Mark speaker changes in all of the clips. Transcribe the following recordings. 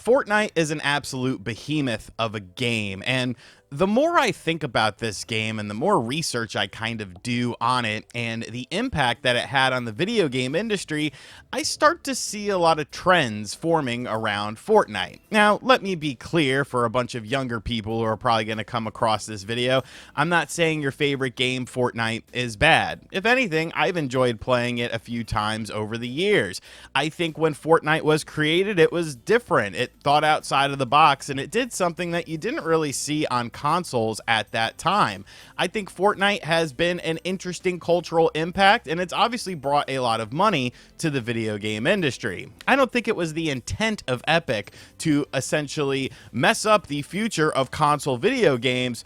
Speaker 1: Fortnite is an absolute behemoth of a game, and the more I think about this game and the more research I kind of do on it and the impact that it had on the video game industry, I start to see a lot of trends forming around Fortnite. Now, let me be clear for a bunch of younger people who are probably going to come across this video, I'm not saying your favorite game, Fortnite, is bad. If anything, I've enjoyed playing it a few times over the years. I think when Fortnite was created, it was different. It thought outside of the box, and it did something that you didn't really see on consoles at that time. I think Fortnite has been an interesting cultural impact, and it's obviously brought a lot of money to the video game industry. I don't think it was the intent of Epic to essentially mess up the future of console video games,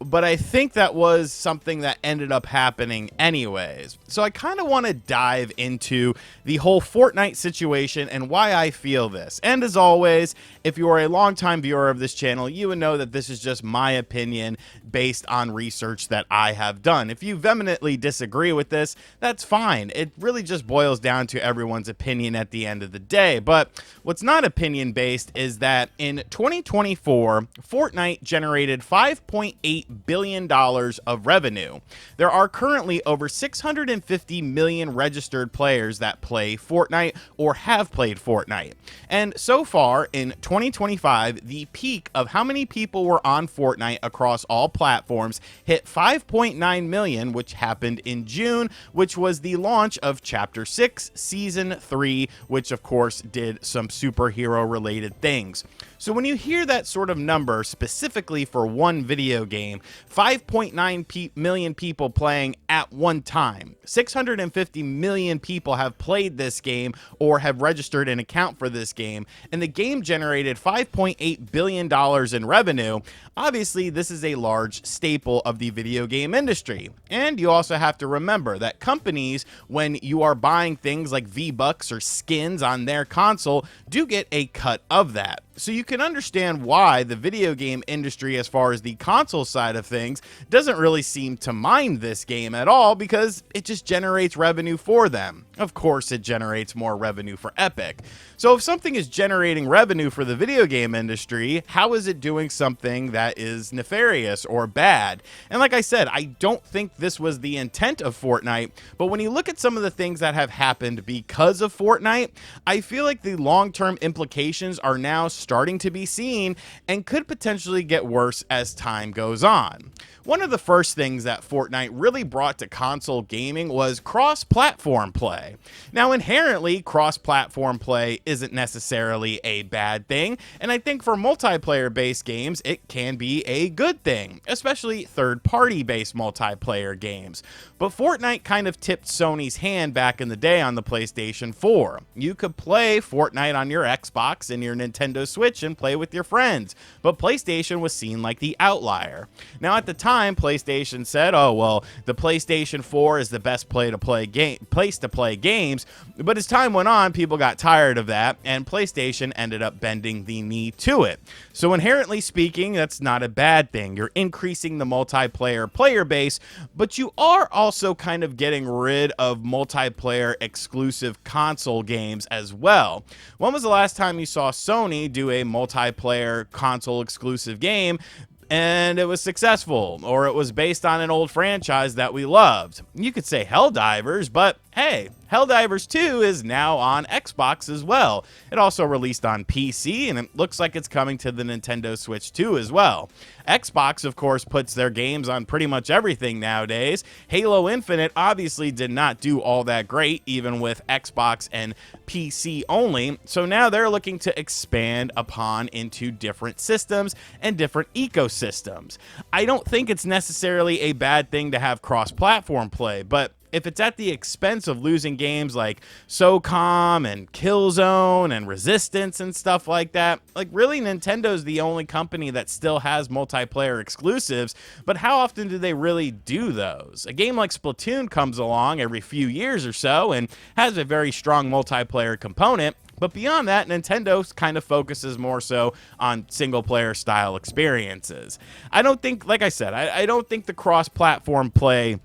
Speaker 1: but I think that was something that ended up happening anyways. So I kind of want to dive into the whole Fortnite situation and why I feel this. And as always, if you are a longtime viewer of this channel, you would know that this is just my opinion based on research that I have done. If you vehemently disagree with this, that's fine. It really just boils down to everyone's opinion at the end of the day. But what's not opinion based is that in 2024, Fortnite generated $5.8 billion of revenue. There are currently over 650 million registered players that play Fortnite or have played Fortnite. And so far in 2025, the peak of how many people were on Fortnite across all platforms hit 5.9 million, which happened in June, which was the launch of Chapter 6, Season 3, which of course did some superhero related things. So when you hear that sort of number specifically for one video game, 5.9 million people playing at one time, 650 million people have played this game or have registered an account for this game, and the game generated $5.8 billion in revenue. Obviously, this is a large staple of the video game industry. And you also have to remember that companies, when you are buying things like V-Bucks or skins on their console, do get a cut of that. So you can understand why the video game industry, as far as the console side of things, doesn't really seem to mind this game at all because it just generates revenue for them. Of course, it generates more revenue for Epic. So if something is generating revenue for the video game industry, how is it doing something that is nefarious or bad? And like I said, I don't think this was the intent of Fortnite, but when you look at some of the things that have happened because of Fortnite, I feel like the long-term implications are now starting to be seen and could potentially get worse as time goes on. One of the first things that Fortnite really brought to console gaming was cross-platform play. Now, inherently, cross-platform play isn't necessarily a bad thing, and I think for multiplayer-based games, it can be a good thing, especially third-party-based multiplayer games. But Fortnite kind of tipped Sony's hand back in the day on the PlayStation 4. You could play Fortnite on your Xbox and your Nintendo Switch and play with your friends, but PlayStation was seen like the outlier. Now, at the time, PlayStation said, oh, well, the PlayStation 4 is the best place to play games, but as time went on, people got tired of that, and PlayStation ended up bending the knee to it. So inherently speaking, that's not a bad thing. You're increasing the multiplayer player base, but you are also kind of getting rid of multiplayer exclusive console games as well. When was the last time you saw Sony do a multiplayer console exclusive game and it was successful, or it was based on an old franchise that we loved? You could say Helldivers, but hey, Helldivers 2 is now on Xbox as well. It also released on PC, and it looks like it's coming to the Nintendo Switch 2 as well. Xbox, of course, puts their games on pretty much everything nowadays. Halo Infinite obviously did not do all that great, even with Xbox and PC only, so now they're looking to expand upon into different systems and different ecosystems. I don't think it's necessarily a bad thing to have cross-platform play, but if it's at the expense of losing games like SOCOM and Killzone and Resistance and stuff like that, like really Nintendo's the only company that still has multiplayer exclusives, but how often do they really do those? A game like Splatoon comes along every few years or so and has a very strong multiplayer component, but beyond that, Nintendo kind of focuses more so on single-player style experiences. I don't think, like I said, I don't think the cross-platform play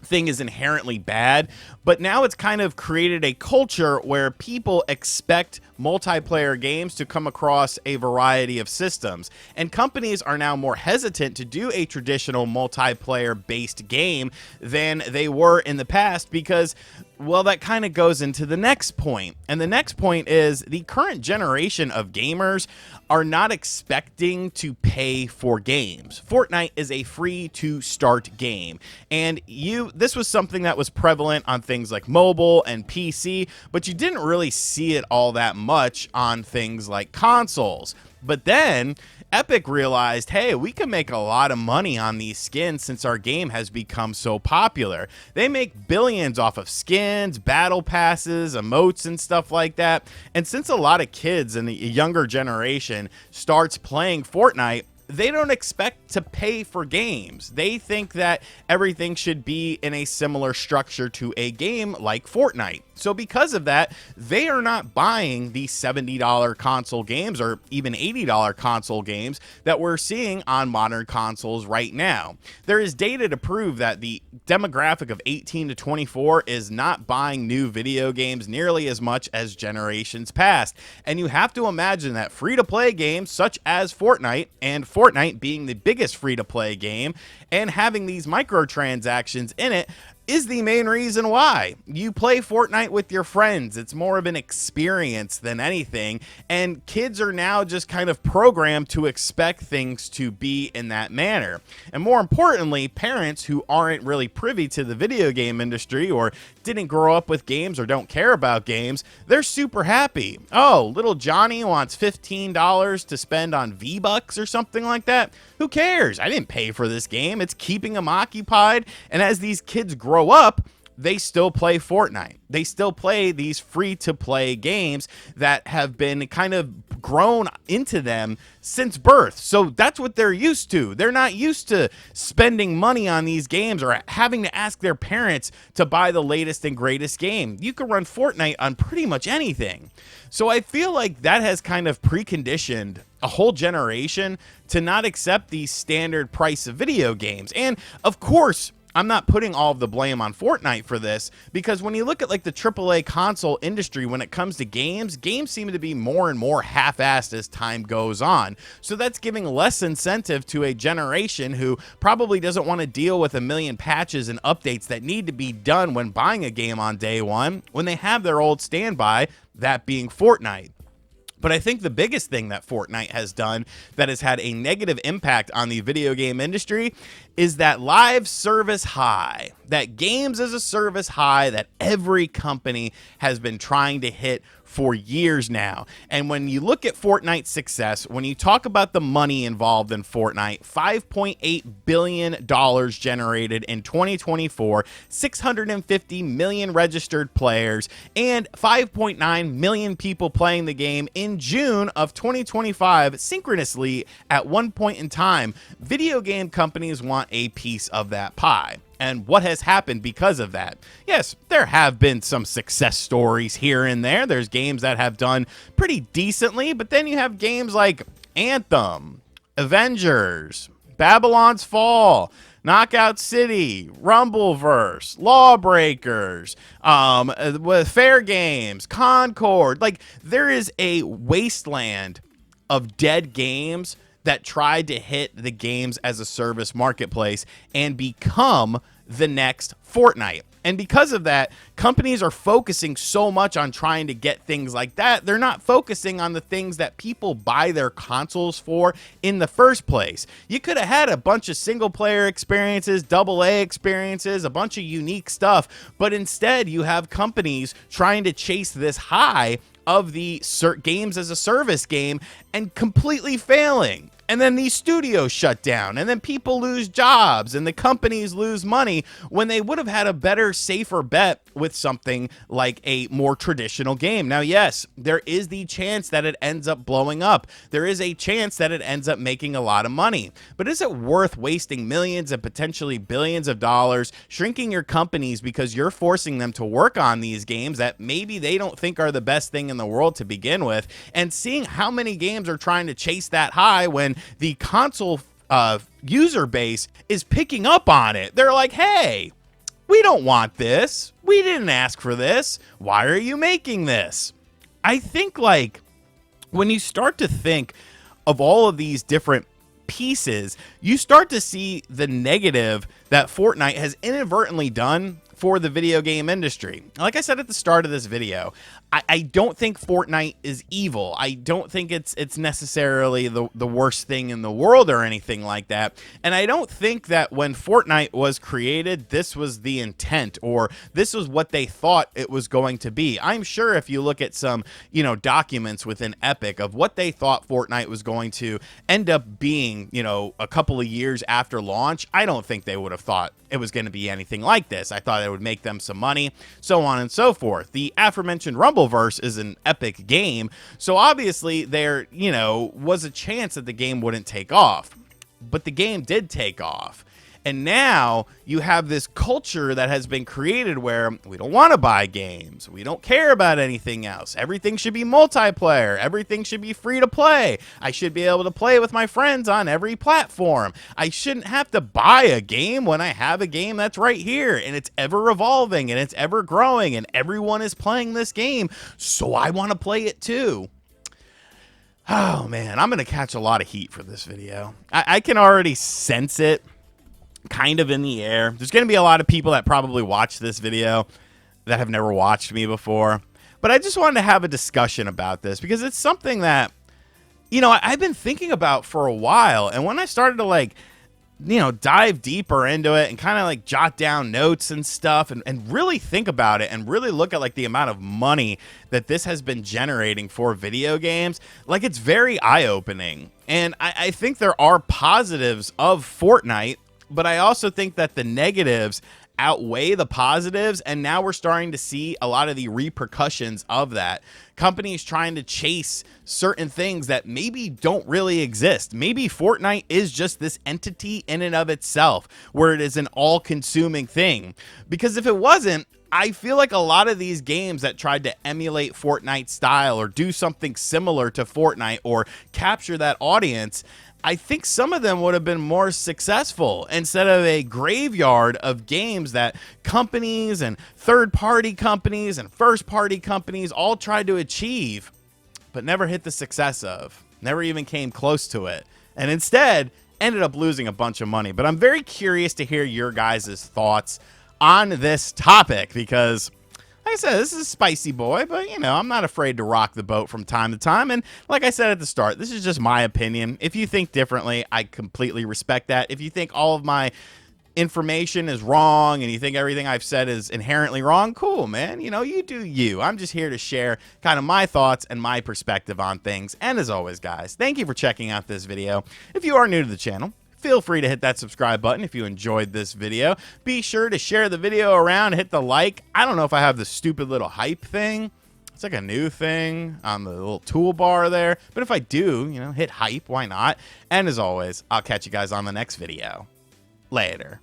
Speaker 1: thing is inherently bad, but now it's kind of created a culture where people expect multiplayer games to come across a variety of systems, and companies are now more hesitant to do a traditional multiplayer based game than they were in the past because, well, that kind of goes into the next point. And the next point is the current generation of gamers are not expecting to pay for games. Fortnite is a free to start game. And this was something that was prevalent on things like mobile and PC, but you didn't really see it all that much on things like consoles. But then Epic realized, hey, we can make a lot of money on these skins since our game has become so popular. They make billions off of skins, battle passes, emotes, and stuff like that. And since a lot of kids in the younger generation starts playing Fortnite, they don't expect to pay for games. They think that everything should be in a similar structure to a game like Fortnite. So because of that, they are not buying the $70 console games or even $80 console games that we're seeing on modern consoles right now. There is data to prove that the demographic of 18 to 24 is not buying new video games nearly as much as generations past. And you have to imagine that free-to-play games such as Fortnite, and Fortnite being the biggest free-to-play game and having these microtransactions in it, is the main reason why. You play Fortnite with your friends. It's more of an experience than anything, and kids are now just kind of programmed to expect things to be in that manner. And more importantly, parents who aren't really privy to the video game industry or didn't grow up with games or don't care about games, they're super happy. Oh, little Johnny wants $15 to spend on V-Bucks or something like that. Who cares? I didn't pay for this game. It's keeping them occupied. And as these kids grow up, they still play Fortnite. They still play these free-to-play games that have been kind of grown into them since birth. So that's what they're used to. They're not used to spending money on these games or having to ask their parents to buy the latest and greatest game. You can run Fortnite on pretty much anything. So I feel like that has kind of preconditioned a whole generation to not accept the standard price of video games. And of course, I'm not putting all of the blame on Fortnite for this, because when you look at like the AAA console industry, when it comes to games seem to be more and more half-assed as time goes on. So that's giving less incentive to a generation who probably doesn't want to deal with a million patches and updates that need to be done when buying a game on day one, when they have their old standby, that being Fortnite. But I think the biggest thing that Fortnite has done that has had a negative impact on the video game industry is that live service high, that games as a service high that every company has been trying to hit for years now. And when you look at Fortnite's success, when you talk about the money involved in Fortnite, $5.8 billion generated in 2024, 650 million registered players, and 5.9 million people playing the game in June of 2025, synchronously at one point in time, video game companies want a piece of that pie. And what has happened because of that? Yes, there have been some success stories here and there. There's games that have done pretty decently, but then you have games like Anthem, Avengers, Babylon's Fall, Knockout City, Rumbleverse, Lawbreakers, with Fair Games, Concord. Like, there is a wasteland of dead games that tried to hit the games as a service marketplace and become the next Fortnite. And because of that, companies are focusing so much on trying to get things like that. They're not focusing on the things that people buy their consoles for in the first place. You could have had a bunch of single player experiences, AA experiences, a bunch of unique stuff, but instead you have companies trying to chase this high of the games as a service game and completely failing. And then these studios shut down, and then people lose jobs, and the companies lose money when they would have had a better, safer bet with something like a more traditional game. Now, yes, there is the chance that it ends up blowing up. There is a chance that it ends up making a lot of money. But is it worth wasting millions and potentially billions of dollars shrinking your companies because you're forcing them to work on these games that maybe they don't think are the best thing in the world to begin with, and seeing how many games are trying to chase that high when the console user base is picking up on it? They're like, hey, We don't want this. We didn't ask for this. Why are you making this? I think, like, when you start to think of all of these different pieces, you start to see the negative that Fortnite has inadvertently done for the video game industry. Like I said at the start of this video, I don't think Fortnite is evil. I don't think it's necessarily the worst thing in the world or anything like that. And I don't think that when Fortnite was created, this was the intent or this was what they thought it was going to be. I'm sure if you look at some, documents within Epic of what they thought Fortnite was going to end up being, a couple of years after launch, I don't think they would have thought it was going to be anything like this. I thought it would make them some money, so on and so forth. The aforementioned Rumbleverse is an Epic game, so obviously there, was a chance that the game wouldn't take off. But the game did take off. And now you have this culture that has been created where we don't want to buy games. We don't care about anything else. Everything should be multiplayer. Everything should be free to play. I should be able to play with my friends on every platform. I shouldn't have to buy a game when I have a game that's right here. And it's ever evolving and it's ever growing and everyone is playing this game. So I want to play it too. Oh man, I'm going to catch a lot of heat for this video. I can already sense it. Kind of in the air. There's going to be a lot of people that probably watch this video that have never watched me before. But I just wanted to have a discussion about this because it's something that, I've been thinking about for a while. And when I started to dive deeper into it and kind of jot down notes and stuff and really think about it and really look at the amount of money that this has been generating for video games, it's very eye-opening. And I think there are positives of Fortnite, but I also think that the negatives outweigh the positives, and now we're starting to see a lot of the repercussions of that. Companies trying to chase certain things that maybe don't really exist. Maybe Fortnite is just this entity in and of itself, where it is an all-consuming thing. Because if it wasn't, I feel like a lot of these games that tried to emulate Fortnite style or do something similar to Fortnite or capture that audience, I think some of them would have been more successful instead of a graveyard of games that companies and third-party companies and first-party companies all tried to achieve, but never hit the success of, never even came close to it, and instead ended up losing a bunch of money. But I'm very curious to hear your guys' thoughts on this topic because, like I said, this is a spicy boy, but, I'm not afraid to rock the boat from time to time. And like I said at the start, this is just my opinion. If you think differently, I completely respect that. If you think all of my information is wrong and you think everything I've said is inherently wrong, cool, man. You do you. I'm just here to share kind of my thoughts and my perspective on things. And as always, guys, thank you for checking out this video. If you are new to the channel, feel free to hit that subscribe button if you enjoyed this video. Be sure to share the video around, hit the like. I don't know if I have the stupid little hype thing. It's like a new thing on the little toolbar there. But if I do, hit hype, why not? And as always, I'll catch you guys on the next video. Later.